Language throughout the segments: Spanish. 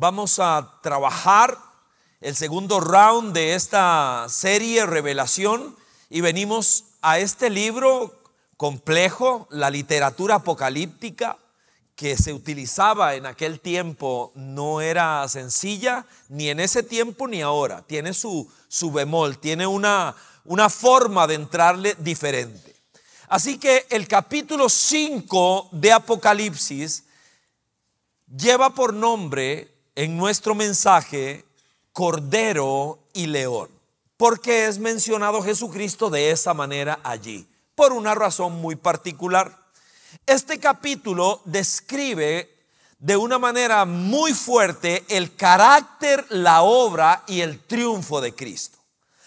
Vamos a trabajar el segundo round de esta serie Revelación y venimos a este libro complejo, la literatura apocalíptica que se utilizaba en aquel tiempo no era sencilla, ni en ese tiempo ni ahora. Tiene su bemol, tiene una forma de entrarle diferente. Así que el capítulo 5 de Apocalipsis lleva por nombre en nuestro mensaje Cordero y León, porque es mencionado Jesucristo de esa manera allí, por una razón muy particular. Este capítulo describe de una manera muy fuerte el carácter, la obra y el triunfo de Cristo.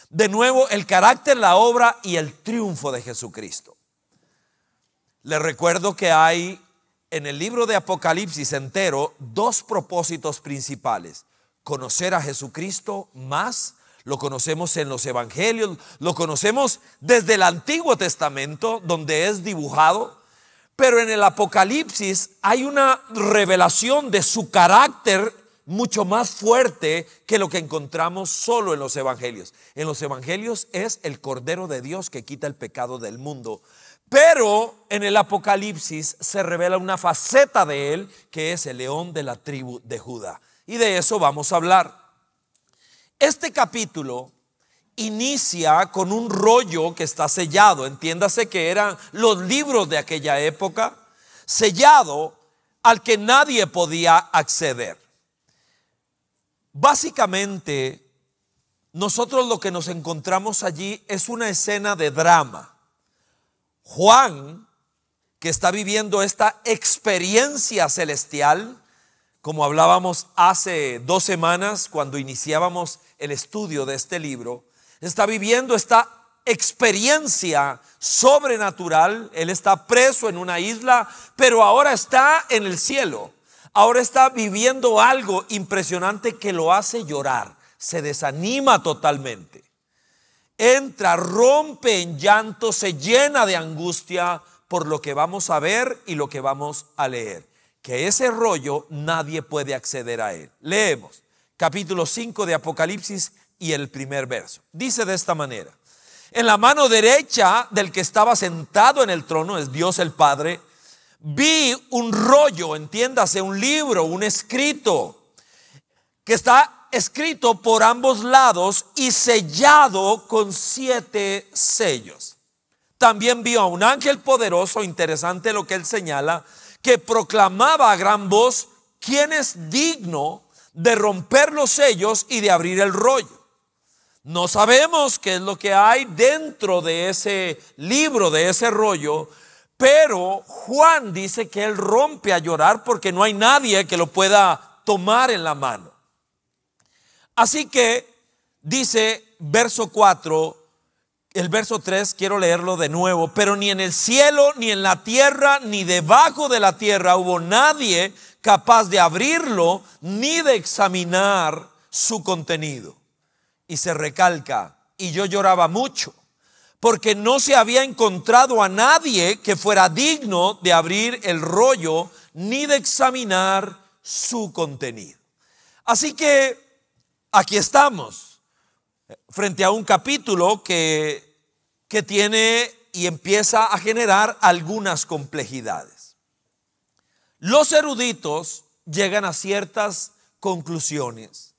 De nuevo, el carácter, la obra y el triunfo de Jesucristo. Les recuerdo que hay en el libro de Apocalipsis entero dos propósitos principales: conocer a Jesucristo más. Lo conocemos en los evangelios, lo conocemos desde el Antiguo Testamento, donde es dibujado. Pero en el Apocalipsis hay una revelación de su carácter mucho más fuerte que lo que encontramos solo en los evangelios. En los evangelios es el Cordero de Dios que quita el pecado del mundo. Pero en el Apocalipsis se revela una faceta de él, que es el león de la tribu de Judá. Y de eso vamos a hablar. Este capítulo inicia con un rollo que está sellado. Entiéndase que eran los libros de aquella época, sellado, al que nadie podía acceder. Básicamente, nosotros lo que nos encontramos allí es una escena de drama. Juan, que está viviendo esta experiencia celestial, como hablábamos hace 2 semanas cuando iniciábamos el estudio de este libro, está viviendo esta experiencia sobrenatural. Él está preso en una isla, pero ahora está en el cielo. Ahora está viviendo algo impresionante que lo hace llorar. Se desanima totalmente. Entra, rompe en llanto, se llena de angustia por lo que vamos a ver y lo que vamos a leer. Que ese rollo nadie puede acceder a él. Leemos capítulo 5 de Apocalipsis y el primer verso. Dice de esta manera: en la mano derecha del que estaba sentado en el trono, es Dios el Padre, vi un rollo, entiéndase, un libro, un escrito, que está escrito por ambos lados y sellado con 7 sellos. También vio a un ángel poderoso, interesante lo que él señala, que proclamaba a gran voz: ¿quién es digno de romper los sellos y de abrir el rollo? No sabemos qué es lo que hay dentro de ese libro, de ese rollo, pero Juan dice que él rompe a llorar porque no hay nadie que lo pueda tomar en la mano. Así que dice verso 4, el verso 3 quiero leerlo de nuevo: pero ni en el cielo, ni en la tierra, ni debajo de la tierra hubo nadie capaz de abrirlo, ni de examinar su contenido. Y se recalca: y yo lloraba mucho, porque no se había encontrado a nadie que fuera digno de abrir el rollo, ni de examinar su contenido. Así que aquí estamos frente a un capítulo que tiene y empieza a generar algunas complejidades. Los eruditos llegan a ciertas conclusiones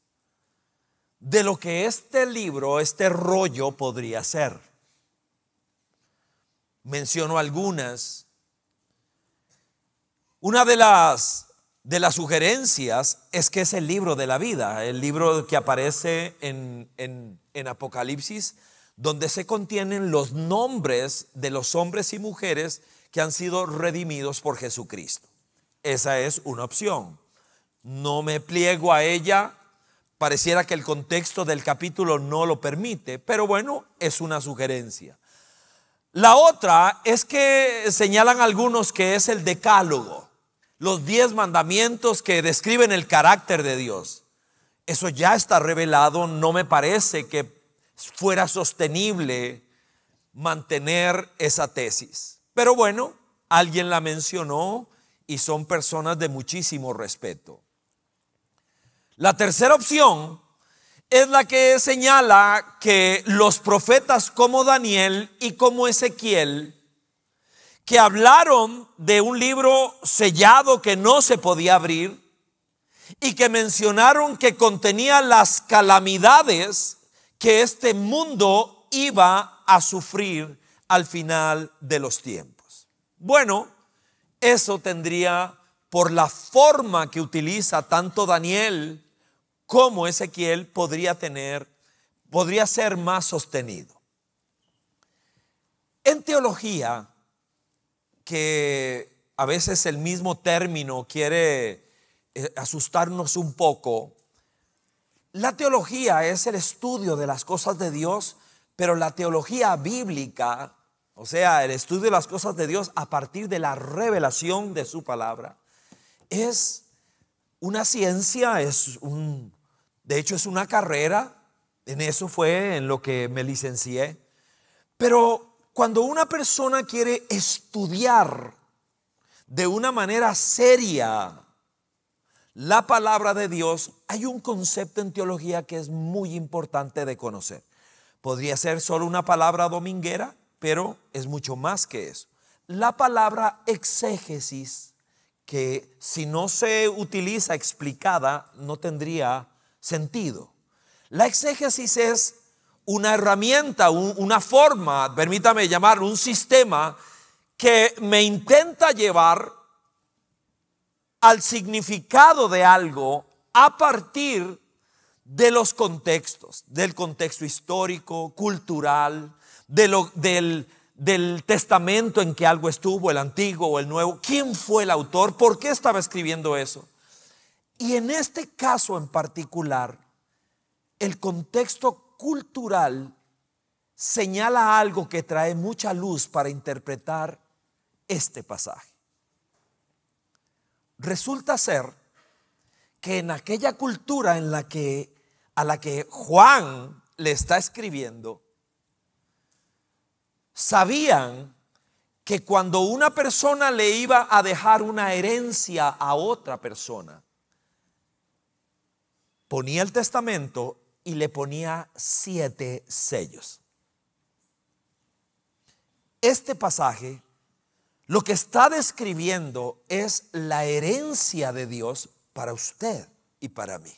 de lo que este libro, este rollo podría ser. Menciono algunas. Una de las sugerencias es que es el libro de la vida, el libro que aparece en Apocalipsis, donde se contienen los nombres de los hombres y mujeres que han sido redimidos por Jesucristo. Esa es una opción. No me pliego a ella. Pareciera que el contexto del capítulo no lo permite, pero bueno, es una sugerencia. La otra es que señalan algunos que es el decálogo, los 10 mandamientos que describen el carácter de Dios. Eso ya está revelado. No me parece que fuera sostenible mantener esa tesis, pero bueno, alguien la mencionó y son personas de muchísimo respeto. La tercera opción es la que señala que los profetas como Daniel y como Ezequiel, que hablaron de un libro sellado que no se podía abrir y que mencionaron que contenía las calamidades que este mundo iba a sufrir al final de los tiempos. Bueno, eso tendría, por la forma que utiliza tanto Daniel como Ezequiel, podría ser más sostenido. En teología, que a veces el mismo término quiere asustarnos un poco, la teología es el estudio de las cosas de Dios, pero la teología bíblica, o sea, el estudio de las cosas de Dios a partir de la revelación de su palabra, es una ciencia, de hecho es una carrera. En eso fue en lo que me licencié. Pero cuando una persona quiere estudiar de una manera seria la palabra de Dios, hay un concepto en teología que es muy importante de conocer. Podría ser solo una palabra dominguera, pero es mucho más que eso. La palabra exégesis, que si no se utiliza explicada, no tendría sentido. La exégesis es una herramienta, una forma, permítame llamarlo, un sistema que me intenta llevar al significado de algo a partir de los contextos, del contexto histórico, cultural, del testamento en que algo estuvo, el antiguo o el nuevo. ¿Quién fue el autor? ¿Por qué estaba escribiendo eso? Y en este caso en particular, el contexto cultural señala algo que trae mucha luz para interpretar este pasaje. Resulta ser que en aquella cultura a la que Juan le está escribiendo, sabían que cuando una persona le iba a dejar una herencia a otra persona, ponía el testamento y le ponía 7 sellos. Este pasaje lo que está describiendo es la herencia de Dios para usted y para mí.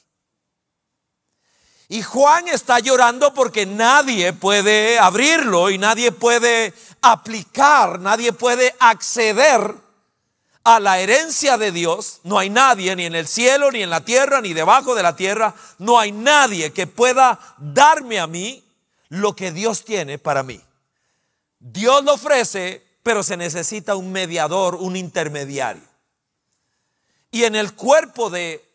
Y Juan está llorando porque nadie puede abrirlo y nadie puede aplicar, nadie puede acceder a la herencia de Dios. No hay nadie, ni en el cielo, ni en la tierra, ni debajo de la tierra. No hay nadie que pueda darme a mí lo que Dios tiene para mí. Dios lo ofrece, pero se necesita un mediador, un intermediario. Y en el cuerpo de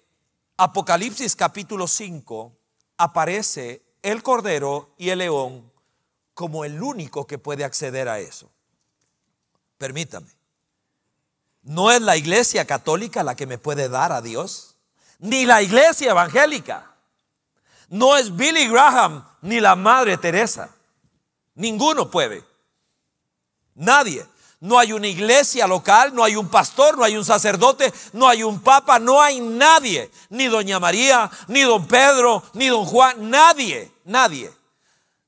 Apocalipsis capítulo 5 aparece el cordero y el león como el único que puede acceder a eso. Permítame, no es la iglesia católica la que me puede dar a Dios, ni la iglesia evangélica, no es Billy Graham ni la Madre Teresa. Ninguno puede. Nadie. No hay una iglesia local, no hay un pastor, no hay un sacerdote, no hay un papa, no hay nadie. Ni doña María, ni don Pedro, ni don Juan, nadie.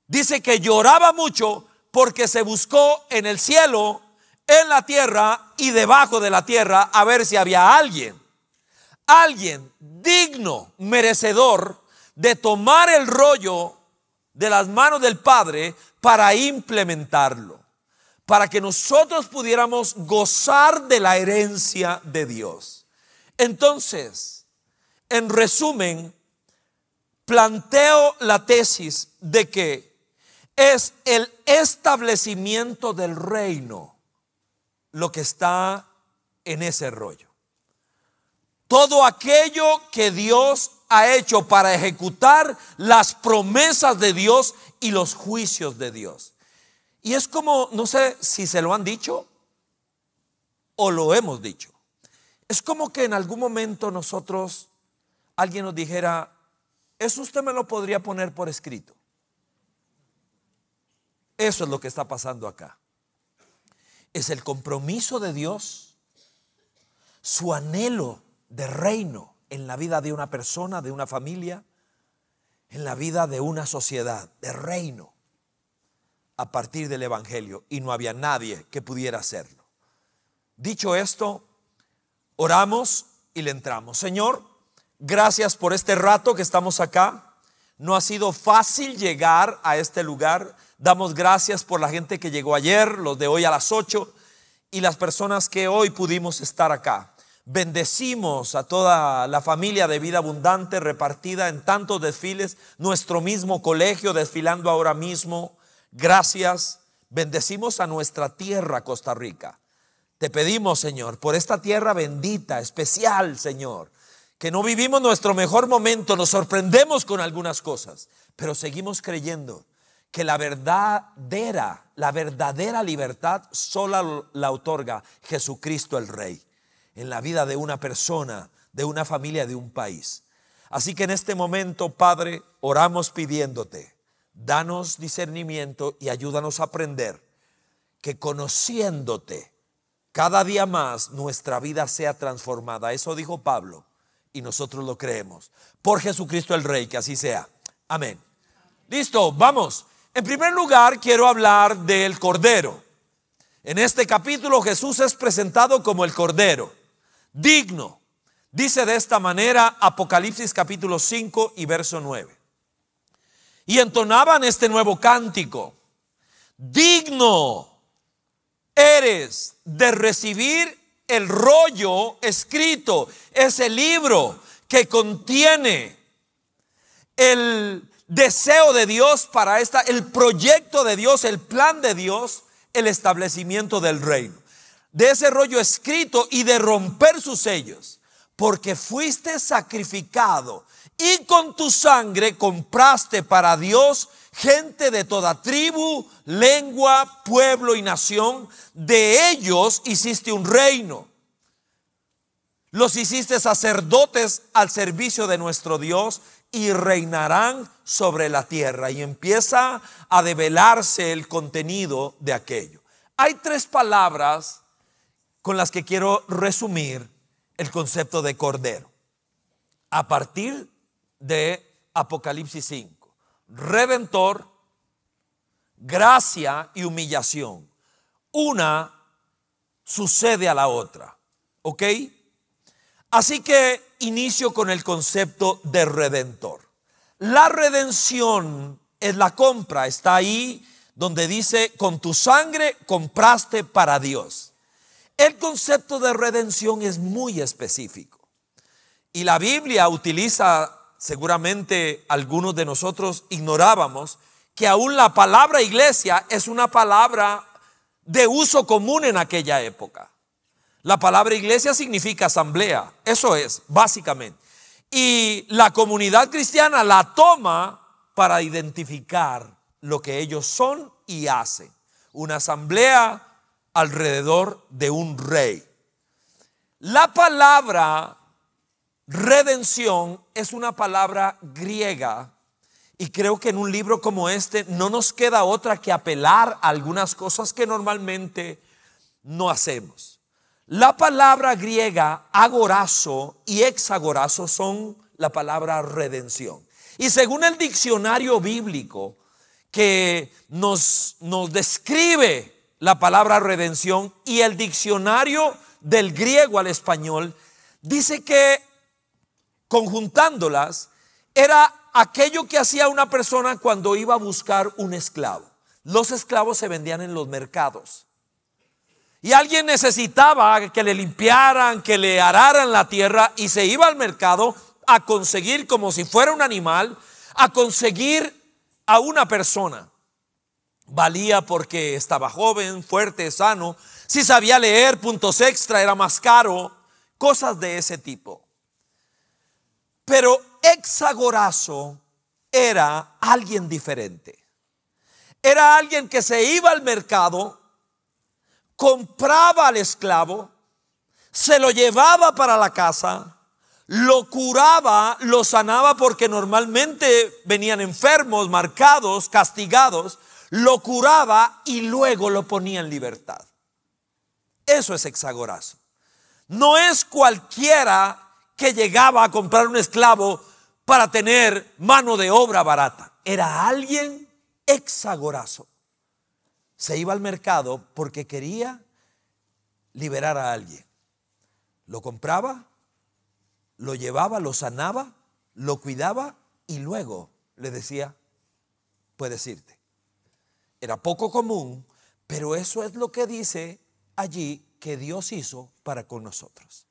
Dice que lloraba mucho porque se buscó en el cielo, en la tierra y debajo de la tierra a ver si había alguien digno, merecedor de tomar el rollo de las manos del Padre para implementarlo, para que nosotros pudiéramos gozar de la herencia de Dios. Entonces, en resumen, planteo la tesis de que es el establecimiento del reino lo que está en ese rollo. Todo aquello que Dios ha hecho para ejecutar las promesas de Dios y los juicios de Dios. Y es como, no sé si se lo han dicho o lo hemos dicho. Es como que en algún momento alguien nos dijera: eso usted me lo podría poner por escrito. Eso es lo que está pasando acá. Es el compromiso de Dios, su anhelo de reino en la vida de una persona, de una familia, en la vida de una sociedad, de reino, a partir del Evangelio, y no había nadie que pudiera hacerlo. Dicho esto, oramos y le entramos. Señor, gracias por este rato que estamos acá. No ha sido fácil llegar a este lugar. Damos gracias por la gente que llegó ayer, los de hoy a las 8 y las personas que hoy pudimos estar acá. Bendecimos a toda la familia de Vida Abundante repartida en tantos desfiles, nuestro mismo colegio desfilando ahora mismo. Gracias. Bendecimos a nuestra tierra, Costa Rica. Te pedimos, Señor, por esta tierra bendita, especial, Señor, que no vivimos nuestro mejor momento, nos sorprendemos con algunas cosas, pero seguimos creyendo que la verdadera libertad sola la otorga Jesucristo el Rey en la vida de una persona, de una familia, de un país. Así que en este momento, Padre, oramos pidiéndote, danos discernimiento y ayúdanos a aprender que conociéndote cada día más nuestra vida sea transformada. Eso dijo Pablo y nosotros lo creemos. Por Jesucristo el Rey, que así sea. Amén. Listo, vamos. En primer lugar, quiero hablar del Cordero. En este capítulo Jesús es presentado como el Cordero, digno. Dice de esta manera Apocalipsis capítulo 5 y verso 9. Y entonaban este nuevo cántico: digno eres de recibir el rollo escrito, ese libro que contiene el deseo de Dios para el proyecto de Dios, el plan de Dios, el establecimiento del reino. De ese rollo escrito y de romper sus sellos, porque fuiste sacrificado y con tu sangre compraste para Dios gente de toda tribu, lengua, pueblo y nación. De ellos hiciste un reino. Los hiciste sacerdotes al servicio de nuestro Dios y reinarán sobre la tierra. Y empieza a develarse el contenido de aquello. Hay tres palabras con las que quiero resumir el concepto de Cordero a partir de Apocalipsis 5. Redentor, gracia y humillación. Una sucede a la otra. ¿Ok? Así que inicio con el concepto de redentor. La redención es la compra. Está ahí donde dice: con tu sangre compraste para Dios. El concepto de redención es muy específico. Y la Biblia utiliza, seguramente algunos de nosotros ignorábamos, que aún la palabra iglesia es una palabra de uso común en aquella época. La palabra iglesia significa asamblea, eso es, básicamente. Y la comunidad cristiana la toma para identificar lo que ellos son y hacen. Una asamblea alrededor de un rey. La palabra redención es una palabra griega. Y creo que en un libro como este no nos queda otra que apelar a algunas cosas que normalmente no hacemos. La palabra griega agorazo y exagorazo son la palabra redención. Y según el diccionario bíblico que nos describe la palabra redención y el diccionario del griego al español, dice que conjuntándolas era aquello que hacía una persona cuando iba a buscar un esclavo. Los esclavos se vendían en los mercados. Y alguien necesitaba que le limpiaran, que le araran la tierra, y se iba al mercado a conseguir, como si fuera un animal, a conseguir a una persona. Valía porque estaba joven, fuerte, sano. Si sabía leer, puntos extra, era más caro. Cosas de ese tipo. Pero exagorazo era alguien diferente. Era alguien que se iba al mercado, compraba al esclavo, se lo llevaba para la casa, lo curaba, lo sanaba, porque normalmente venían enfermos, marcados, castigados, lo curaba y luego lo ponía en libertad. Eso es exagorazo. No es cualquiera que llegaba a comprar un esclavo para tener mano de obra barata. Era alguien exagorazo. Se iba al mercado porque quería liberar a alguien. Lo compraba, lo llevaba, lo sanaba, lo cuidaba y luego le decía, puedes irte. Era poco común, pero eso es lo que dice allí que Dios hizo para con nosotros.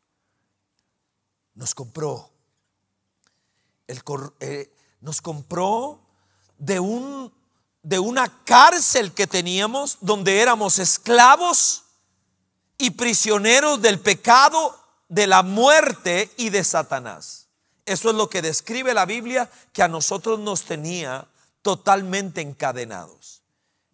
Nos compró. Nos compró de una cárcel que teníamos donde éramos esclavos y prisioneros del pecado, de la muerte y de Satanás. Eso es lo que describe la Biblia, que a nosotros nos tenía totalmente encadenados.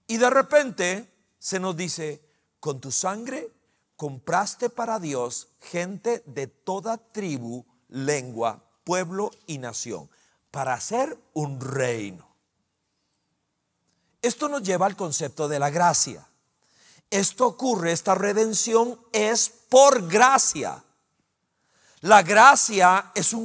Y de repente se nos dice, con tu sangre compraste para Dios gente de toda tribu, lengua, pueblo y nación, para hacer un reino. Esto nos lleva al concepto de la gracia. Esto ocurre, esta redención es por gracia. La gracia es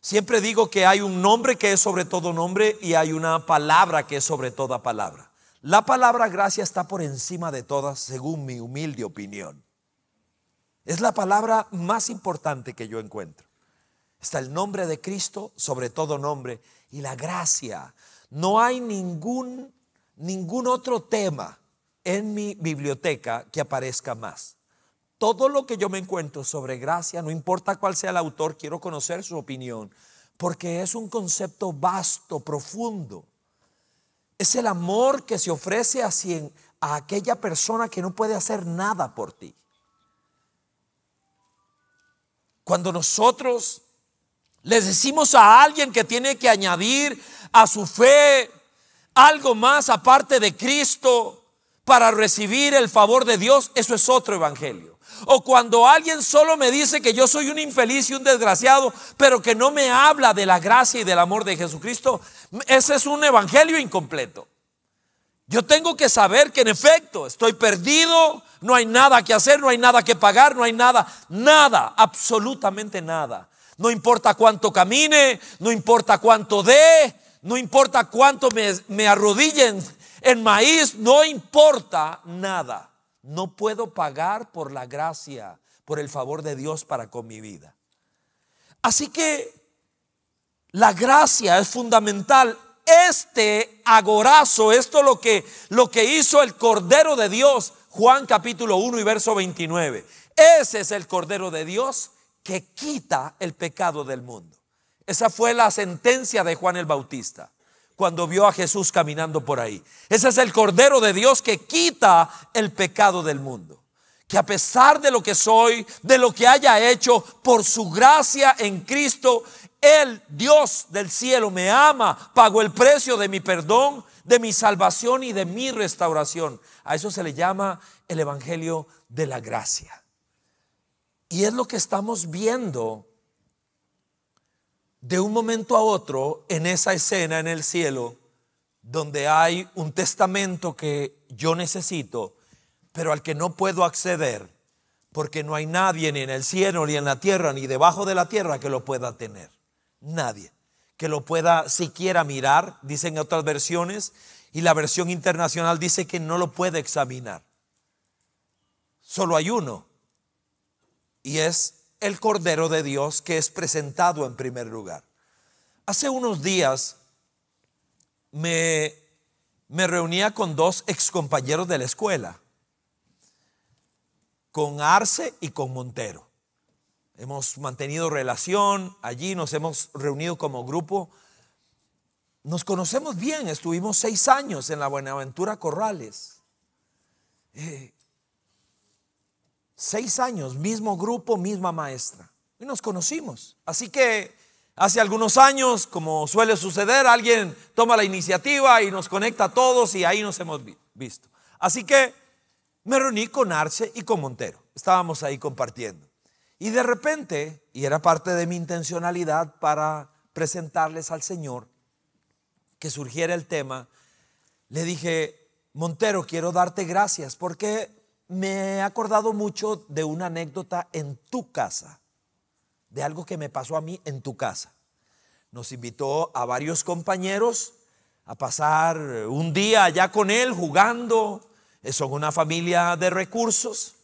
siempre digo que hay un nombre que es sobre todo nombre y hay una palabra que es sobre toda palabra. La palabra gracia está por encima de todas, según mi humilde opinión. Es la palabra más importante que yo encuentro. Está el nombre de Cristo sobre todo nombre y la gracia. No hay ningún otro tema en mi biblioteca que aparezca más. Todo lo que yo me encuentro sobre gracia, no importa cuál sea el autor, quiero conocer su opinión, porque es un concepto vasto, profundo. Es el amor que se ofrece a aquella persona que no puede hacer nada por ti. Cuando nosotros le decimos a alguien que tiene que añadir a su fe algo más aparte de Cristo para recibir el favor de Dios, eso es otro evangelio. O cuando alguien solo me dice que yo soy un infeliz y un desgraciado, pero que no me habla de la gracia y del amor de Jesucristo, ese es un evangelio incompleto. Yo tengo que saber que en efecto estoy perdido, no hay nada que hacer, no hay nada que pagar, no hay nada, absolutamente nada. No importa cuánto camine, no importa cuánto dé, no importa cuánto me arrodillen en maíz, no importa nada. No puedo pagar por la gracia, por el favor de Dios para con mi vida. Así que la gracia es fundamental. Este agorazo, esto lo que hizo el Cordero de Dios, Juan capítulo 1 y verso 29. Ese es el Cordero de Dios que quita el pecado del mundo. Esa fue la sentencia de Juan el Bautista cuando vio a Jesús caminando por ahí. Ese es el Cordero de Dios que quita el pecado del mundo. Que a pesar de lo que soy, de lo que haya hecho, por su gracia en Cristo, el Dios del cielo me ama, pagó el precio de mi perdón, de mi salvación y de mi restauración. A eso se le llama el evangelio de la gracia. Y es lo que estamos viendo de un momento a otro en esa escena en el cielo, donde hay un testamento que yo necesito, pero al que no puedo acceder, porque no hay nadie ni en el cielo, ni en la tierra, ni debajo de la tierra que lo pueda tener. Nadie que lo pueda siquiera mirar, dicen otras versiones, y la versión internacional dice que no lo puede examinar. Solo hay uno, y es el Cordero de Dios, que es presentado en primer lugar. Hace unos días me reunía con dos excompañeros de la escuela, con Arce y con Montero. Hemos mantenido relación, allí nos hemos reunido como grupo. Nos conocemos bien, estuvimos 6 años en la Buenaventura Corrales. 6 años, mismo grupo, misma maestra. Y nos conocimos. Así que hace algunos años, como suele suceder, alguien toma la iniciativa y nos conecta a todos y ahí nos hemos visto. Así que me reuní con Arce y con Montero. Estábamos ahí compartiendo. Y de repente, y era parte de mi intencionalidad para presentarles al Señor, que surgiera el tema, le dije: Montero, quiero darte gracias porque me he acordado mucho de una anécdota en tu casa, de algo que me pasó a mí en tu casa. Nos invitó a varios compañeros a pasar un día allá con él jugando. Son una familia de recursos.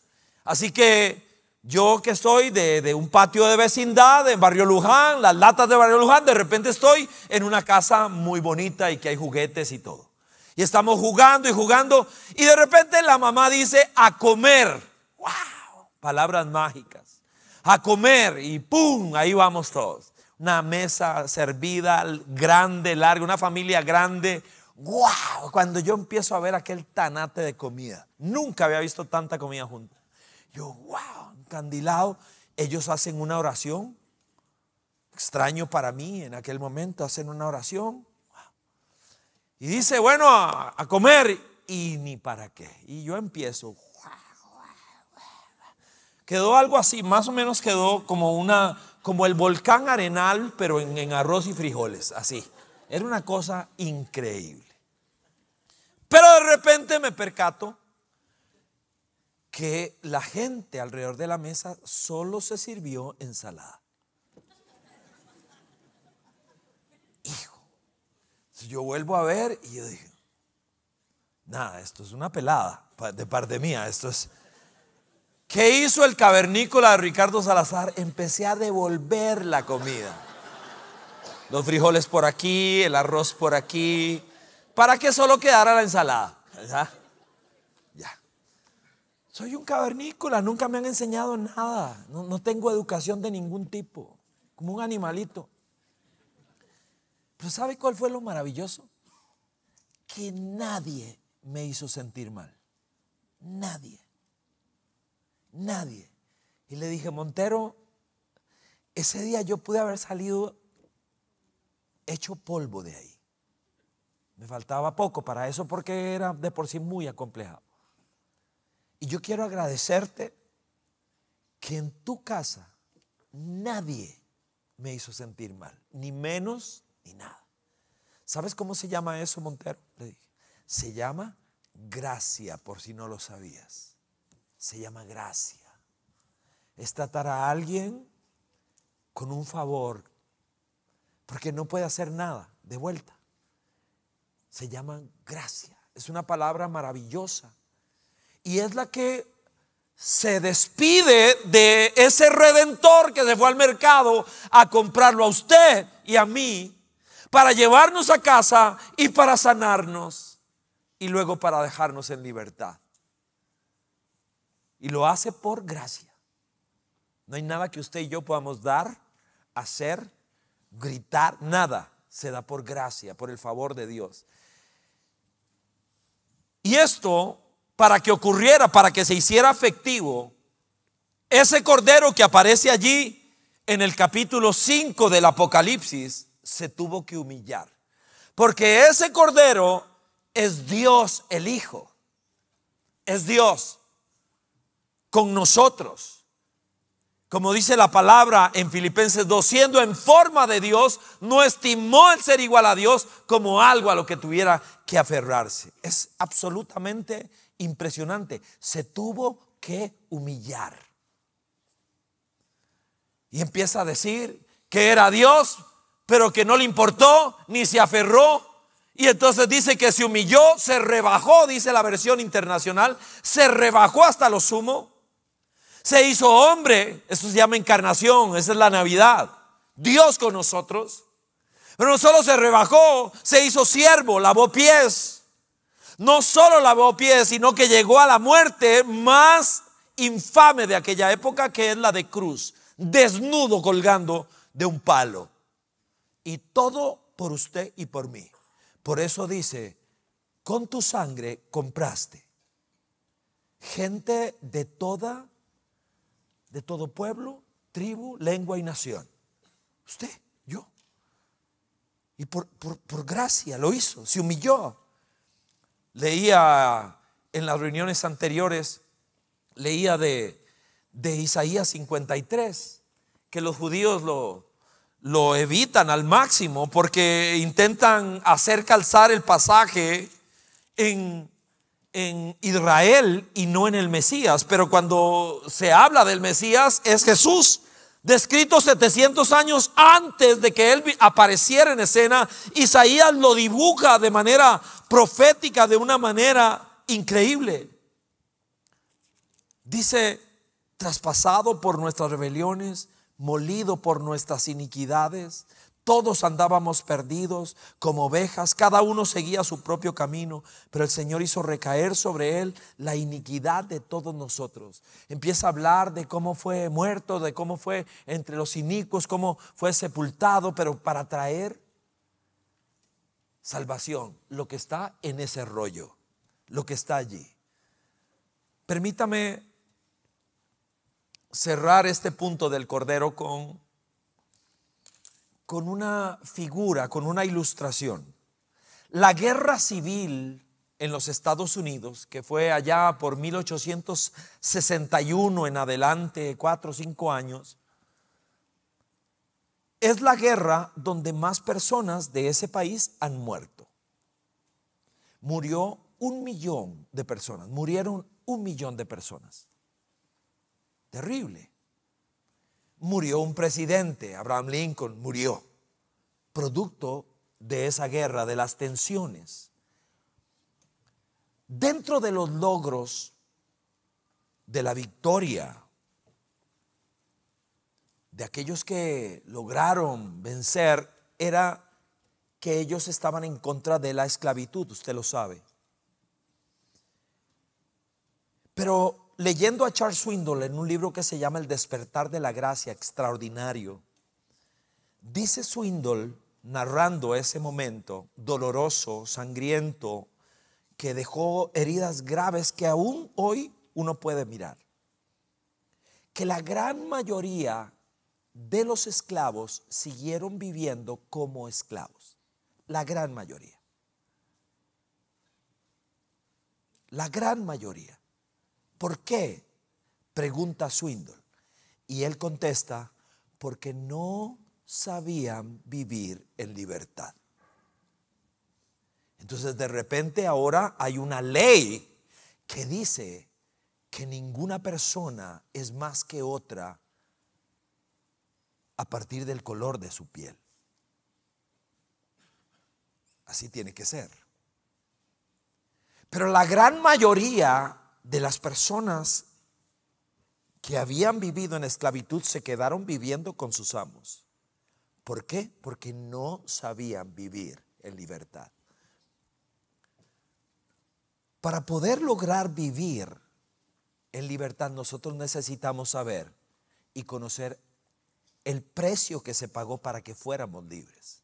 Así que yo, que estoy de un patio de vecindad en Barrio Luján, las latas de Barrio Luján, de repente estoy en una casa muy bonita y que hay juguetes y todo. Y estamos jugando y jugando, y de repente la mamá dice: a comer. ¡Wow! Palabras mágicas. A comer, y ¡pum! Ahí vamos todos. Una mesa servida, grande, larga, una familia grande. ¡Wow! Cuando yo empiezo a ver aquel tanate de comida, nunca había visto tanta comida junta. Yo, ¡wow! Encandilado. Ellos hacen una oración. Extraño para mí en aquel momento, hacen una oración. Y dice: bueno, a comer. Y ni para qué. Y yo empiezo. Quedó algo así, más o menos quedó como el volcán Arenal, pero en arroz y frijoles, así. Era una cosa increíble. Pero de repente me percato que la gente alrededor de la mesa solo se sirvió ensalada. Hijo, yo vuelvo a ver y yo dije: nada, esto es una pelada de parte mía. Esto es. ¿Qué hizo el cavernícola de Ricardo Salazar? Empecé a devolver la comida. Los frijoles por aquí, el arroz por aquí, para que solo quedara la ensalada. Ya. Soy un cavernícola, nunca me han enseñado nada. No tengo educación de ningún tipo, como un animalito. Pero ¿sabe cuál fue lo maravilloso? Que nadie me hizo sentir mal. Nadie. Y le dije: Montero, ese día yo pude haber salido hecho polvo de ahí. Me faltaba poco para eso, porque era de por sí muy acomplejado. Y yo quiero agradecerte que en tu casa nadie me hizo sentir mal, ni menos ni nada. ¿Sabes cómo se llama eso, Montero? Le dije: se llama gracia, por si no lo sabías. Se llama gracia. Es tratar a alguien con un favor, porque no puede hacer nada de vuelta. Se llama gracia. Es una palabra maravillosa. Y es la que se despide de ese redentor que se fue al mercado a comprarlo a usted y a mí, para llevarnos a casa y para sanarnos, y luego para dejarnos en libertad. Y lo hace por gracia. No hay nada que usted y yo podamos dar, hacer, gritar, nada. Se da por gracia, por el favor de Dios. Y esto, para que ocurriera, para que se hiciera efectivo, ese cordero que aparece allí en el capítulo 5 del Apocalipsis, se tuvo que humillar. Porque ese cordero es Dios el Hijo. Es Dios con nosotros. Como dice la palabra en Filipenses 2, siendo en forma de Dios, no estimó el ser igual a Dios como algo a lo que tuviera que aferrarse. Es absolutamente impresionante. Se tuvo que humillar. Y empieza a decir que era Dios, pero que no le importó ni se aferró. Y entonces dice que se humilló, se rebajó, dice la versión internacional, se rebajó hasta lo sumo. Se hizo hombre, eso se llama encarnación, esa es la Navidad. Dios con nosotros. Pero no solo se rebajó, se hizo siervo, lavó pies. No solo lavó pies, sino que llegó a la muerte más infame de aquella época, que es la de cruz, desnudo colgando de un palo. Y todo por usted y por mí. Por eso dice: con tu sangre compraste gente de todo pueblo, tribu, lengua y nación. Usted, yo. Y por gracia lo hizo, se humilló. Leía en las reuniones anteriores, leía de Isaías 53, que los judíos lo evitan al máximo porque intentan hacer calzar el pasaje en Israel y no en el Mesías. Pero cuando se habla del Mesías, es Jesús descrito 700 años antes de que él apareciera en escena. Isaías lo dibuja de manera profética, de una manera increíble. Dice: traspasado por nuestras rebeliones, molido por nuestras iniquidades, todos andábamos perdidos como ovejas, cada uno seguía su propio camino, pero el Señor hizo recaer sobre él la iniquidad de todos nosotros. Empieza a hablar de cómo fue muerto, de cómo fue entre los inicuos, cómo fue sepultado, pero para traer salvación, lo que está en ese rollo, lo que está allí. Permítame cerrar este punto del Cordero con una figura, con una ilustración. La guerra civil en los Estados Unidos, que fue allá por 1861 en adelante, 4 o 5 años, es la guerra donde más personas de ese país han muerto. Murió 1 millón de personas, murieron 1 millón de personas. Terrible. Murió un presidente, Abraham Lincoln murió, producto de esa guerra, de las tensiones. Dentro de los logros de la victoria de aquellos que lograron vencer, era que ellos estaban en contra de la esclavitud, usted lo sabe. Pero leyendo a Charles Swindoll en un libro que se llama El despertar de la gracia, extraordinario, dice Swindoll, narrando ese momento doloroso, sangriento, que dejó heridas graves que aún hoy uno puede mirar, que la gran mayoría de los esclavos siguieron viviendo como esclavos. La gran mayoría. La gran mayoría. ¿Por qué? Pregunta Swindoll. Y él contesta: porque no sabían vivir en libertad. Entonces de repente ahora hay una ley que dice que ninguna persona es más que otra a partir del color de su piel. Así tiene que ser. Pero la gran mayoría de las personas que habían vivido en esclavitud se quedaron viviendo con sus amos. ¿Por qué? Porque no sabían vivir en libertad. Para poder lograr vivir en libertad, nosotros necesitamos saber y conocer el precio que se pagó para que fuéramos libres.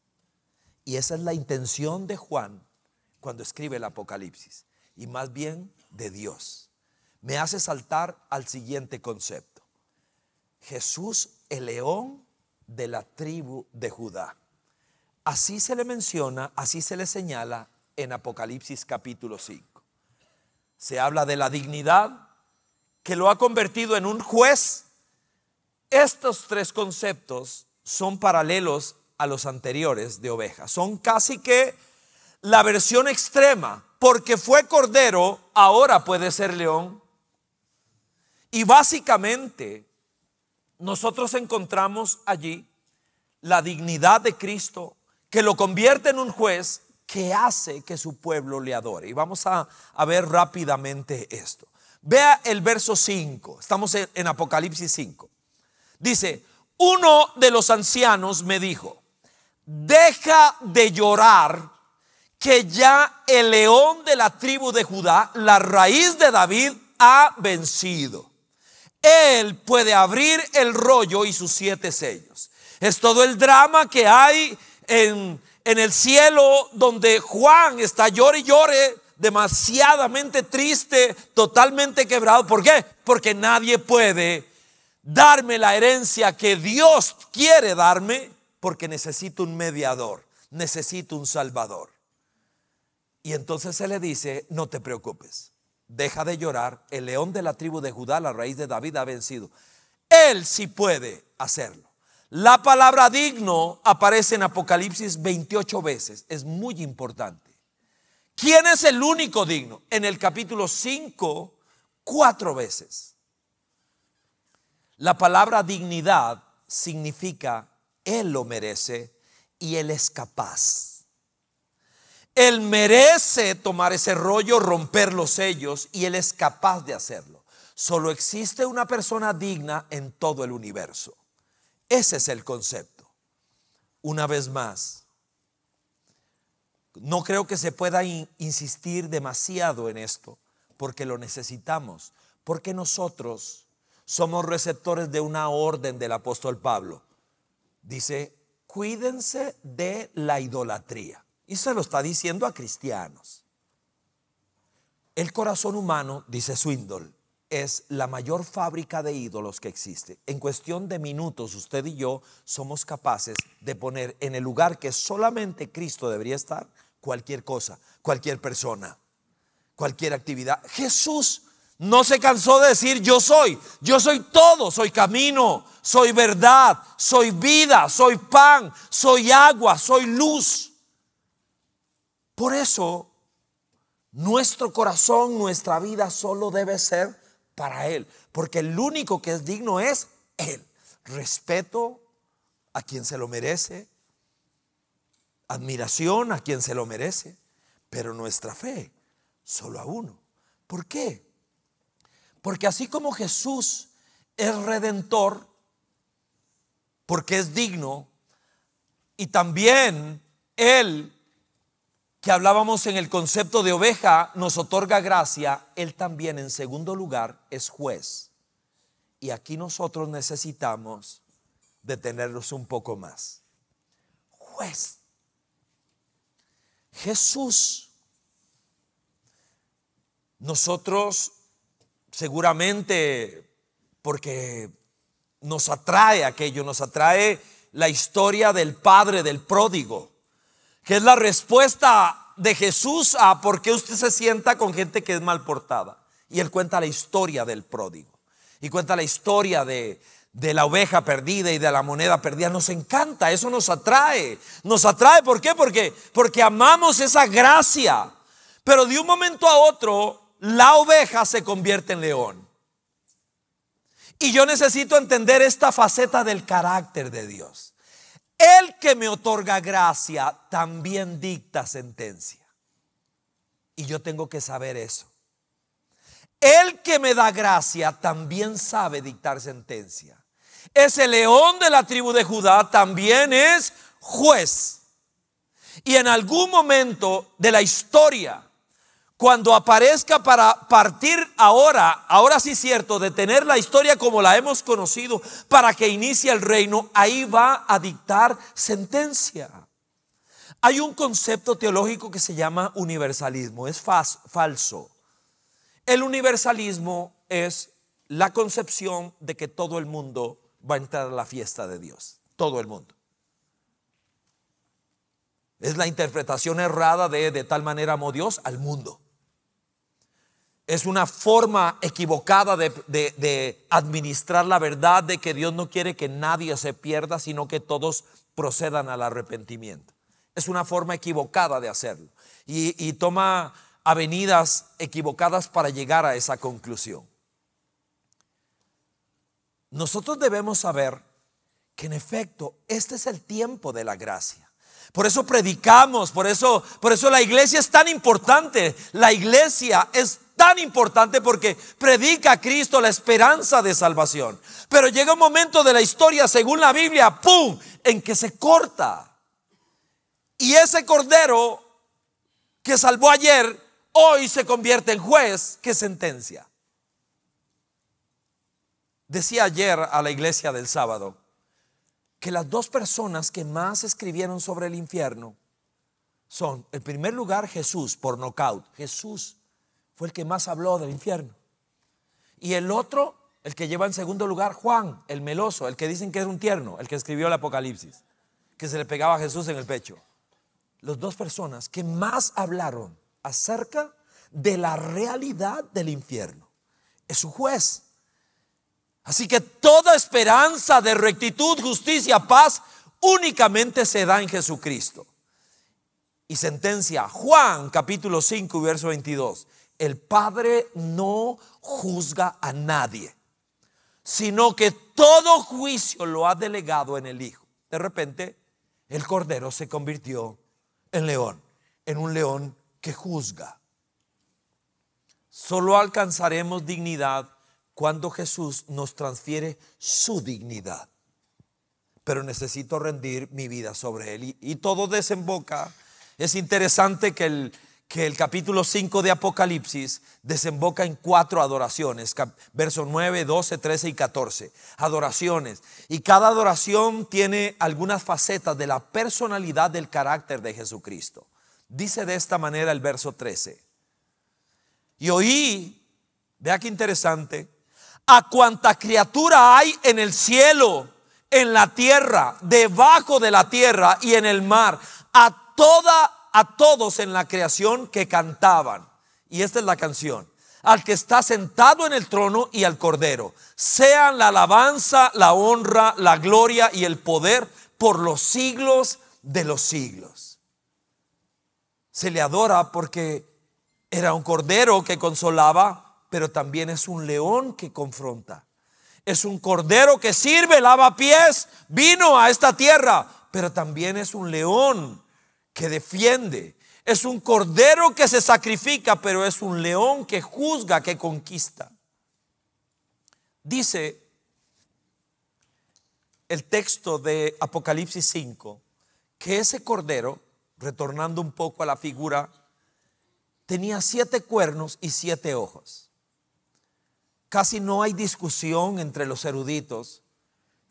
Y esa es la intención de Juan cuando escribe el Apocalipsis, y más bien de Dios. Me hace saltar al siguiente concepto: Jesús, el león de la tribu de Judá. Así se le menciona, así se le señala en Apocalipsis capítulo 5. Se habla de la dignidad que lo ha convertido en un juez. Estos 3 conceptos son paralelos a los anteriores de oveja. Son casi que la versión extrema. Porque fue cordero, ahora puede ser león. Y básicamente nosotros encontramos allí la dignidad de Cristo, que lo convierte en un juez que hace que su pueblo le adore. Y vamos a ver rápidamente esto. Vea el verso 5. Estamos en Apocalipsis 5. Dice: uno de los ancianos me dijo: deja de llorar, que ya el león de la tribu de Judá, la raíz de David, ha vencido. Él puede abrir el rollo y sus 7 sellos. Es todo el drama que hay en el cielo, donde Juan está llore y llore, demasiadamente triste, totalmente quebrado. ¿Por qué? Porque nadie puede darme la herencia que Dios quiere darme, porque necesito un mediador, necesito un salvador. Y entonces se le dice: no te preocupes, deja de llorar, el león de la tribu de Judá, la raíz de David, ha vencido. Él sí puede hacerlo. La palabra digno aparece en Apocalipsis 28 veces, es muy importante. ¿Quién es el único digno? En el capítulo 5, 4 veces. La palabra dignidad significa Él lo merece y Él es capaz. Él merece tomar ese rollo, romper los sellos, y Él es capaz de hacerlo. Solo existe una persona digna en todo el universo. Ese es el concepto. Una vez más, no creo que se pueda insistir demasiado en esto, porque lo necesitamos, porque nosotros somos receptores de una orden del apóstol Pablo. Dice, cuídense de la idolatría. Y se lo está diciendo a cristianos. El corazón humano, dice Swindoll, es la mayor fábrica de ídolos que existe. En cuestión de minutos, usted y yo somos capaces de poner en el lugar que solamente Cristo debería estar cualquier cosa, cualquier persona, cualquier actividad. Jesús no se cansó de decir yo soy todo, soy camino, soy verdad, soy vida, soy pan, soy agua, soy luz. Por eso nuestro corazón, nuestra vida solo debe ser para Él, porque el único que es digno es Él. Respeto a quien se lo merece, admiración a quien se lo merece, pero nuestra fe solo a uno. ¿Por qué? Porque así como Jesús es redentor, porque es digno, y también Él, que hablábamos en el concepto de oveja, nos otorga gracia, Él también en segundo lugar es juez. Y aquí nosotros necesitamos detenernos un poco más. Juez. Jesús, nosotros seguramente, porque nos atrae aquello, nos atrae la historia del padre del pródigo, que es la respuesta de Jesús a por qué usted se sienta con gente que es mal portada. Y Él cuenta la historia del pródigo y cuenta la historia de la oveja perdida y de la moneda perdida. Nos encanta, eso nos atrae. Nos atrae, ¿por qué? Porque amamos esa gracia. Pero de un momento a otro, la oveja se convierte en león. Y yo necesito entender esta faceta del carácter de Dios. El que me otorga gracia también dicta sentencia. Y yo tengo que saber eso. El que me da gracia también sabe dictar sentencia. Ese león de la tribu de Judá también es juez. Y en algún momento de la historia, cuando aparezca para partir ahora sí cierto, de tener la historia como la hemos conocido para que inicie el reino, ahí va a dictar sentencia. Hay un concepto teológico que se llama universalismo, es falso. El universalismo es la concepción de que todo el mundo va a entrar a la fiesta de Dios, todo el mundo. Es la interpretación errada de tal manera amó Dios al mundo. Es una forma equivocada de administrar la verdad de que Dios no quiere que nadie se pierda, sino que todos procedan al arrepentimiento. Es una forma equivocada de hacerlo y toma avenidas equivocadas para llegar a esa conclusión. Nosotros debemos saber que en efecto este es el tiempo de la gracia. Por eso predicamos, por eso la iglesia es tan importante. La iglesia es tan importante porque predica a Cristo, la esperanza de salvación. Pero llega un momento de la historia, según la Biblia, ¡pum!, en que se corta. Y ese cordero que salvó ayer, hoy se convierte en juez que sentencia. Decía ayer a la iglesia del sábado que las dos personas que más escribieron sobre el infierno son, en primer lugar, Jesús, por nocaut. Jesús fue el que más habló del infierno. Y el otro, el que lleva en segundo lugar, Juan, el meloso, el que dicen que es un tierno, el que escribió el Apocalipsis, que se le pegaba a Jesús en el pecho. Las dos personas que más hablaron acerca de la realidad del infierno. Es su juez. Así que toda esperanza de rectitud, justicia, paz únicamente se da en Jesucristo. Y sentencia Juan capítulo 5 verso 22. El Padre no juzga a nadie, sino que todo juicio lo ha delegado en el Hijo. De repente, el Cordero se convirtió en león, en un león que juzga. Solo alcanzaremos dignidad cuando Jesús nos transfiere su dignidad. Pero necesito rendir mi vida sobre Él. Y todo desemboca. Es interesante que el capítulo 5 de Apocalipsis desemboca en 4 adoraciones. Versos 9, 12, 13 y 14. Adoraciones. Y cada adoración tiene algunas facetas de la personalidad del carácter de Jesucristo. Dice de esta manera el verso 13. Y oí, vea qué interesante, a cuanta criatura hay en el cielo, en la tierra, debajo de la tierra y en el mar, a todos en la creación que cantaban. Y esta es la canción: al que está sentado en el trono y al Cordero, sean la alabanza, la honra, la gloria y el poder por los siglos de los siglos. Se le adora porque era un cordero que consolaba, pero también es un león que confronta. Es un cordero que sirve, lava pies, vino a esta tierra, pero también es un león que defiende. Es un cordero que se sacrifica, pero es un león que juzga, que conquista. Dice el texto de Apocalipsis 5 que ese cordero, retornando un poco a la figura, tenía 7 cuernos y 7 ojos. Casi no hay discusión entre los eruditos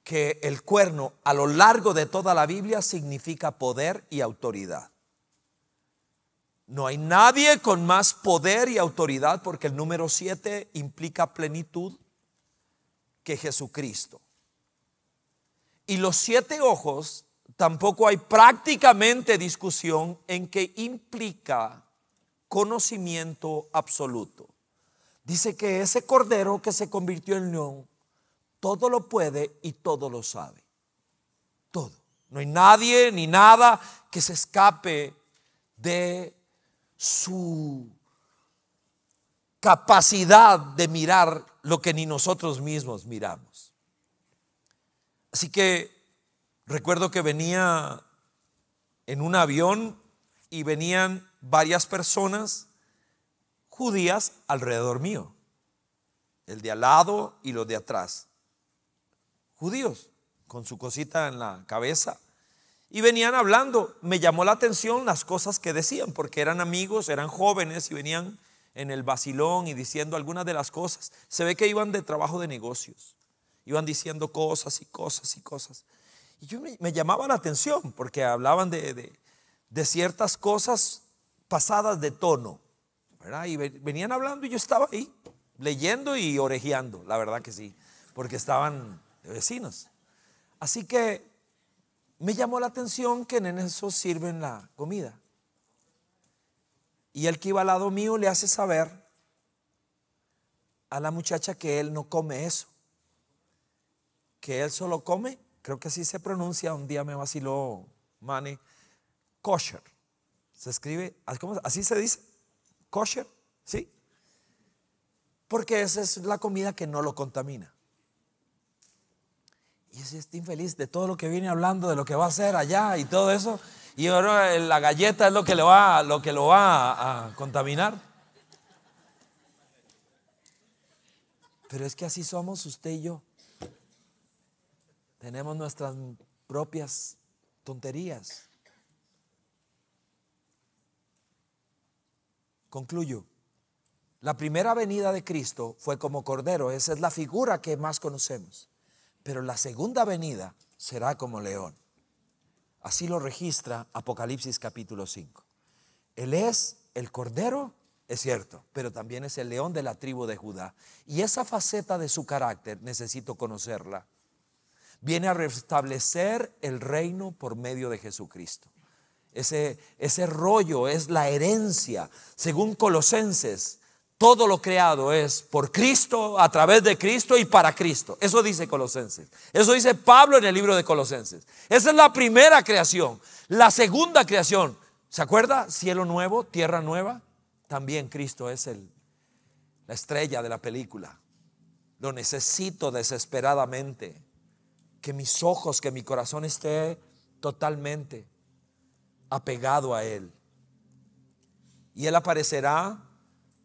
que el cuerno a lo largo de toda la Biblia significa poder y autoridad. No hay nadie con más poder y autoridad, porque el número 7 implica plenitud, que Jesucristo. Y los 7 ojos, tampoco hay prácticamente discusión en que implica conocimiento absoluto. Dice que ese cordero que se convirtió en león, todo lo puede y todo lo sabe. Todo. No hay nadie ni nada que se escape de su capacidad de mirar lo que ni nosotros mismos miramos. Así que recuerdo que venía en un avión y venían varias personas judías alrededor mío, el de al lado y los de atrás, judíos con su cosita en la cabeza, y venían hablando. Me llamó la atención las cosas que decían, porque eran amigos, eran jóvenes y venían en el vacilón y diciendo algunas de las cosas. Se ve que iban de trabajo de negocios, iban diciendo cosas y cosas y cosas, y yo me llamaba la atención porque hablaban de ciertas cosas pasadas de tono, ¿verdad? Y venían hablando y yo estaba ahí leyendo y orejeando, la verdad que sí, porque estaban vecinos. Así que me llamó la atención que en eso sirven la comida. Y el que iba al lado mío le hace saber a la muchacha que él no come eso, que él solo come, creo que así se pronuncia, un día me vaciló Manny, kosher. Se escribe, así se dice, kosher, ¿sí? Porque esa es la comida que no lo contamina. Y ese está infeliz de todo lo que viene hablando, de lo que va a hacer allá y todo eso. Y ahora la galleta es lo que lo va a contaminar. Pero es que así somos usted y yo. Tenemos nuestras propias tonterías. Concluyo. La primera venida de Cristo fue como cordero, esa es la figura que más conocemos. Pero la segunda venida será como león. Así lo registra Apocalipsis capítulo 5. Él es el cordero, es cierto, pero también es el león de la tribu de Judá. Y esa faceta de su carácter necesito conocerla. Viene a restablecer el reino por medio de Jesucristo. Ese rollo es la herencia. Según Colosenses, todo lo creado es por Cristo, a través de Cristo y para Cristo. Eso dice Colosenses. Eso dice Pablo en el libro de Colosenses. Esa es la primera creación. La segunda creación, ¿se acuerda? Cielo nuevo, tierra nueva. También Cristo es la estrella de la película. Lo necesito desesperadamente. Que mis ojos, que mi corazón esté totalmente apegado a Él. Y Él aparecerá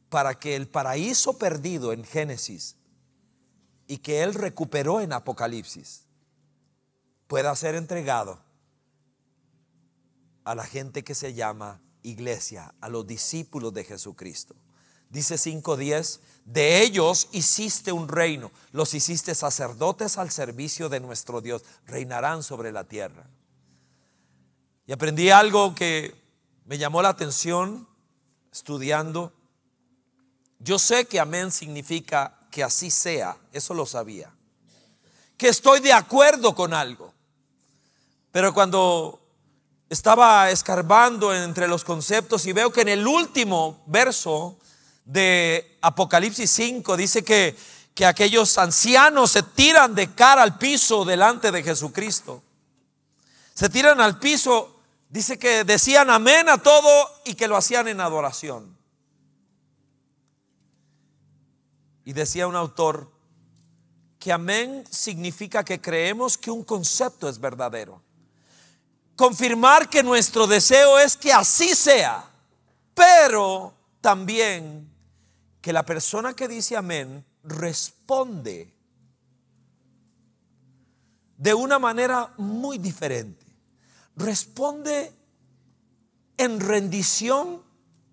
para que el paraíso perdido en Génesis y que Él recuperó en Apocalipsis pueda ser entregado a la gente que se llama iglesia, a los discípulos de Jesucristo. Dice 5:10, de ellos hiciste un reino, los hiciste sacerdotes al servicio de nuestro Dios, reinarán sobre la tierra. Y aprendí algo que me llamó la atención estudiando. Yo sé que amén significa que así sea, eso lo sabía, que estoy de acuerdo con algo. Pero cuando estaba escarbando entre los conceptos y veo que en el último verso de Apocalipsis 5 dice que aquellos ancianos se tiran de cara al piso delante de Jesucristo. Se tiran al piso, dice que decían amén a todo y que lo hacían en adoración. Y decía un autor que amén significa que creemos que un concepto es verdadero. Confirmar que nuestro deseo es que así sea, pero también que la persona que dice amén responde de una manera muy diferente. Responde en rendición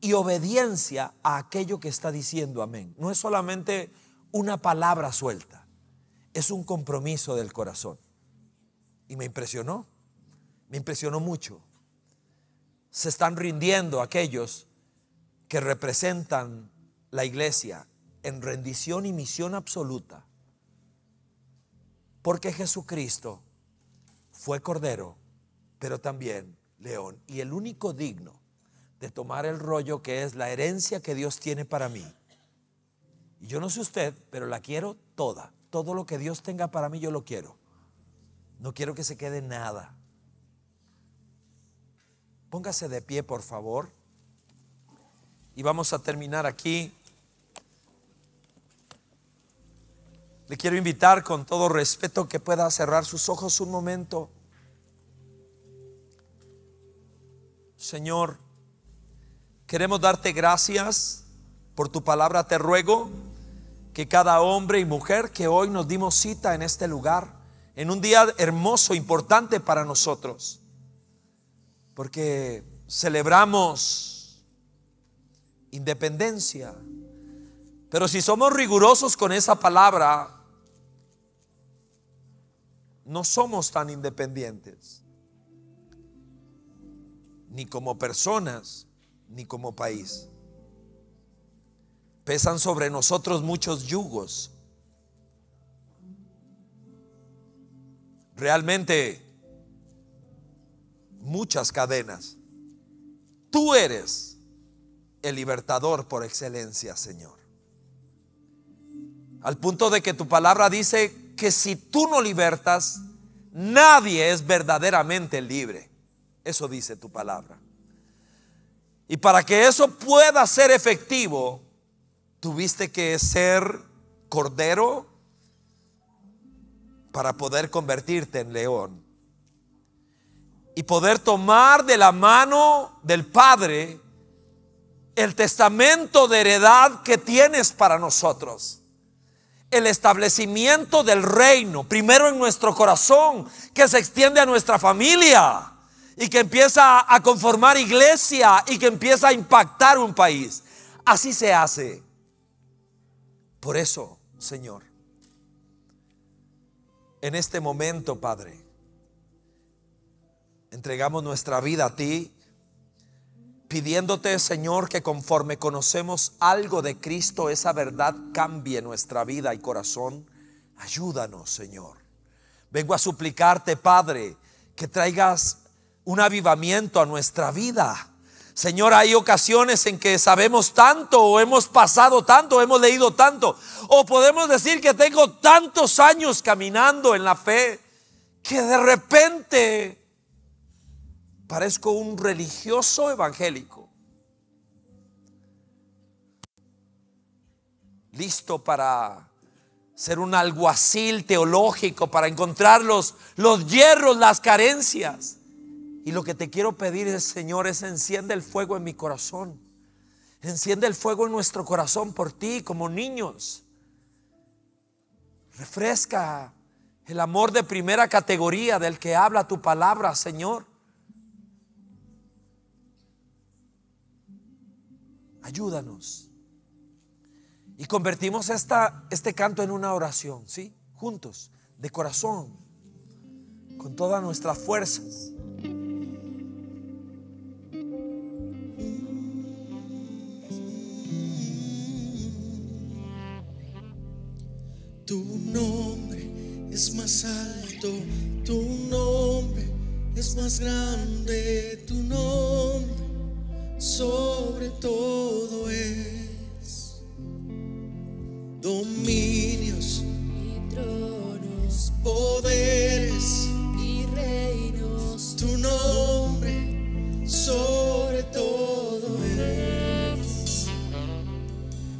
y obediencia a aquello que está diciendo amén. No es solamente una palabra suelta, es un compromiso del corazón. Y me impresionó mucho. Se están rindiendo aquellos que representan la iglesia en rendición y misión absoluta, porque Jesucristo fue cordero, pero también león, y el único digno de tomar el rollo que es la herencia que Dios tiene para mí. Y yo no sé usted, pero la quiero toda. Todo lo que Dios tenga para mí yo lo quiero. No quiero que se quede nada. Póngase de pie, por favor. Y vamos a terminar aquí. Le quiero invitar con todo respeto que pueda cerrar sus ojos un momento. Señor, queremos darte gracias por tu palabra. Te ruego que cada hombre y mujer que hoy nos dimos cita en este lugar, en un día hermoso, importante para nosotros, porque celebramos independencia, pero si somos rigurosos con esa palabra, no somos tan independientes, ni como personas, ni como país. Pesan sobre nosotros muchos yugos. Realmente muchas cadenas. Tú eres el libertador por excelencia, Señor. Al punto de que tu palabra dice que si tú no libertas, nadie es verdaderamente libre. Eso dice tu palabra. Y para que eso pueda ser efectivo, tuviste que ser cordero para poder convertirte en león y poder tomar de la mano del Padre el testamento de heredad que tienes para nosotros. El establecimiento del reino, primero en nuestro corazón, que se extiende a nuestra familia y que empieza a conformar iglesia y que empieza a impactar un país. Así se hace. Por eso, Señor, en este momento, Padre, entregamos nuestra vida a ti, pidiéndote, Señor, que conforme conocemos algo de Cristo, esa verdad cambie nuestra vida y corazón. Ayúdanos, Señor. Vengo a suplicarte, Padre, que traigas un avivamiento a nuestra vida. Señor, hay ocasiones en que sabemos tanto, o hemos pasado tanto, o hemos leído tanto, o podemos decir que tengo tantos años caminando en la fe, que de repente parezco un religioso evangélico, listo para ser un alguacil teológico para encontrar los hierros, las carencias. Y lo que te quiero pedir es, Señor, es enciende el fuego en mi corazón. Enciende el fuego en nuestro corazón por ti como niños. Refresca el amor de primera categoría del que habla tu palabra, Señor. Ayúdanos. Y convertimos este canto en una oración, ¿sí? Juntos, de corazón, con todas nuestras fuerzas. Tu nombre es más alto, tu nombre es más grande, tu nombre sobre todo es. Dominios y tronos, poderes y reinos, tu nombre sobre todo es.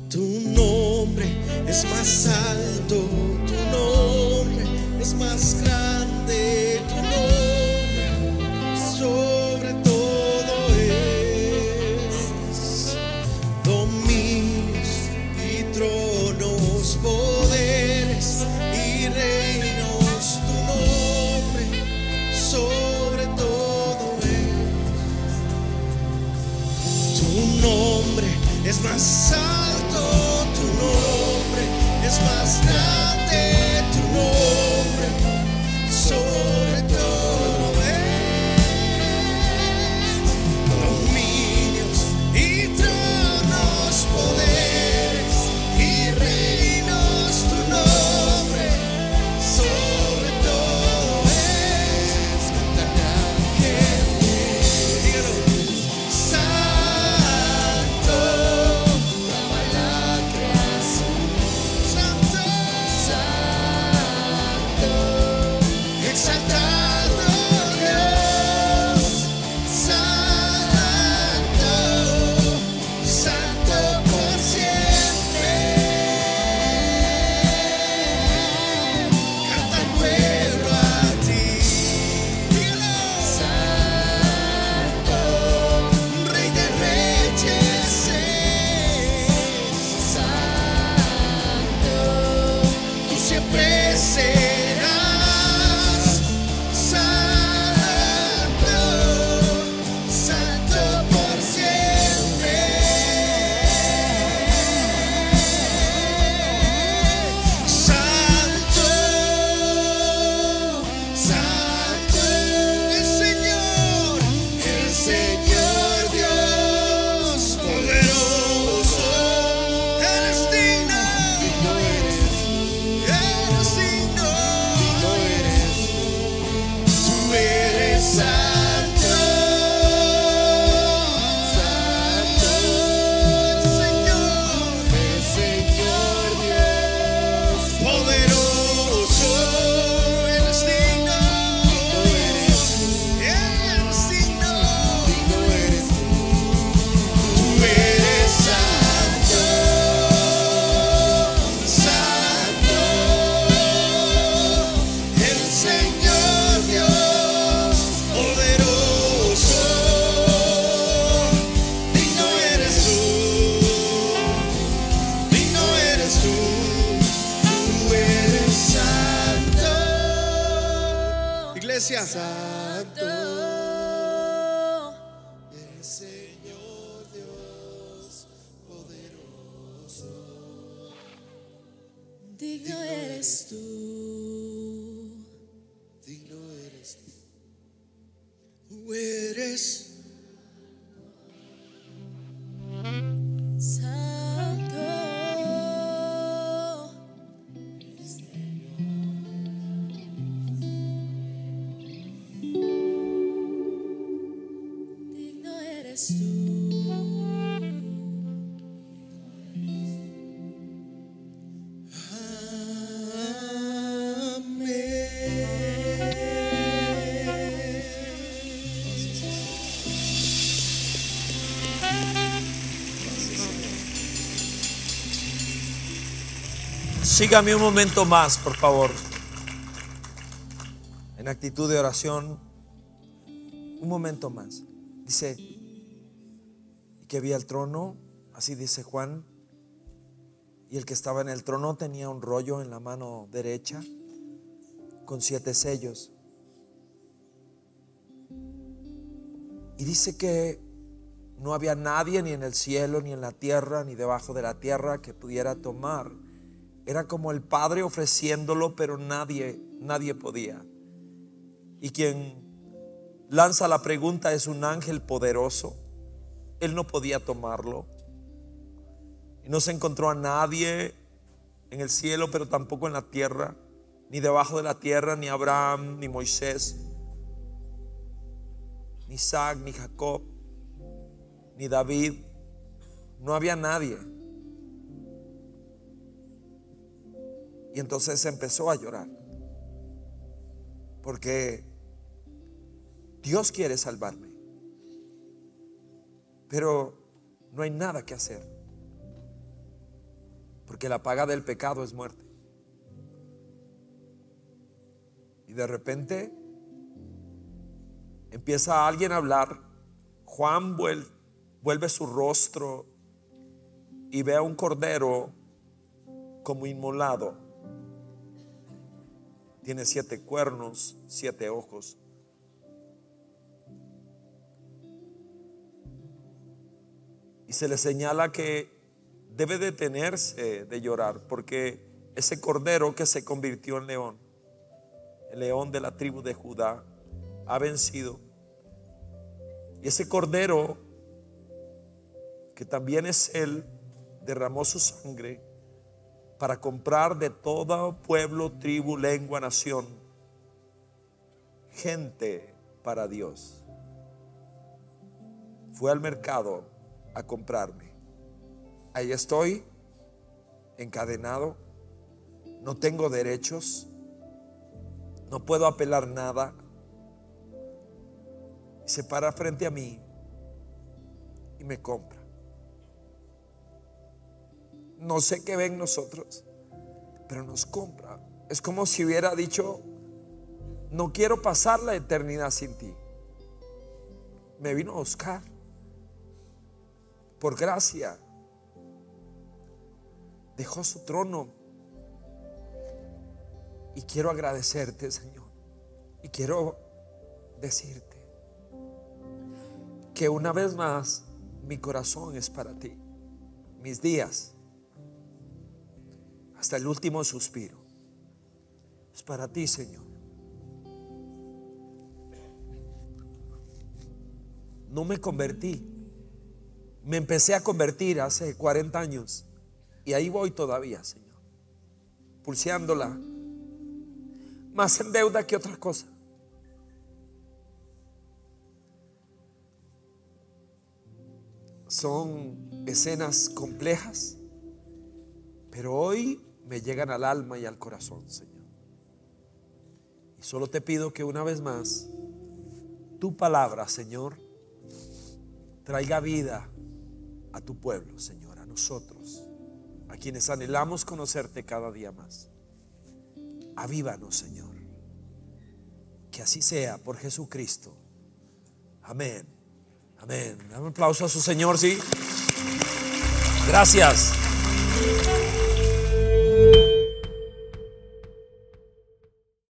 Tu nombre es más alto, tu nombre es más grande, tu nombre sobre todo es. Dominios y tronos, poderes y reinos, tu nombre sobre todo es. Tu nombre es más alto, tu nombre es más grande, tu nombre sobre todo es. Dominios y tronos, poderes y reinos, tu nombre sobre todo es. Cantarán que dígalo. Santo, toda la creación. Santo, Santo, exaltado Dios. Santo, Santo por siempre. Canta el pueblo a ti. Dígalo. Santo, Rey de reyes es. Santo, tú siempre serás. Santo, Santo por siempre. Santo, Santo, el Señor Dios poderoso. Eres digno, eres digno, tú eres santo, santo, el Señor Dios poderoso. Eres digno, eres digno, tú eres santo, santo, el Señor Dios poderoso. Digno eres tú, tú eres santo. Iglesia, santo, el Señor Dios poderoso. Digno eres tú, digno eres tú. Tú eres santo. Digno eres tú. Sígame un momento más, por favor. En actitud de oración. Un momento más. Dice, y que vi el trono, así dice Juan, y el que estaba en el trono tenía un rollo en la mano derecha con 7 sellos. Y dice que no había nadie ni en el cielo, ni en la tierra, ni debajo de la tierra que pudiera tomar. Era como el Padre ofreciéndolo, pero nadie podía. Y quien lanza la pregunta es un ángel poderoso. Él no podía tomarlo. Y no se encontró a nadie en el cielo, pero tampoco en la tierra, ni debajo de la tierra, ni Abraham, ni Moisés, ni Isaac, ni Jacob, ni David. No había nadie. Y entonces empezó a llorar, porque Dios quiere salvarme, pero no hay nada que hacer, porque la paga del pecado es muerte. Y de repente empieza alguien a hablar. Juan vuelve su rostro y ve a un cordero como inmolado. Tiene 7 cuernos, 7 ojos. Y se le señala que debe detenerse de llorar, porque ese cordero que se convirtió en león, el león de la tribu de Judá, ha vencido. Y ese cordero, que también es él, derramó su sangre para comprar de todo pueblo, tribu, lengua, nación, gente para Dios. Fue al mercado a comprarme. Ahí estoy, encadenado, no tengo derechos, no puedo apelar nada. Se para frente a mí y me compra. No sé qué ven nosotros, pero nos compra. Es como si hubiera dicho: no quiero pasar la eternidad sin ti. Me vino a buscar por gracia. Dejó su trono. Y quiero agradecerte, Señor. Y quiero decirte que una vez más mi corazón es para ti. Mis días, hasta el último suspiro, es para ti, Señor. No me convertí. Me empecé a convertir hace 40 años. Y ahí voy todavía, Señor, pulseándola, más en deuda que otra cosa. Son escenas complejas, pero hoy me llegan al alma y al corazón, Señor. Y solo te pido que una vez más tu palabra, Señor, traiga vida a tu pueblo, Señor, a nosotros, a quienes anhelamos conocerte cada día más. Avívanos, Señor. Que así sea, por Jesucristo. Amén. Amén. Dame un aplauso a su Señor, sí. Gracias.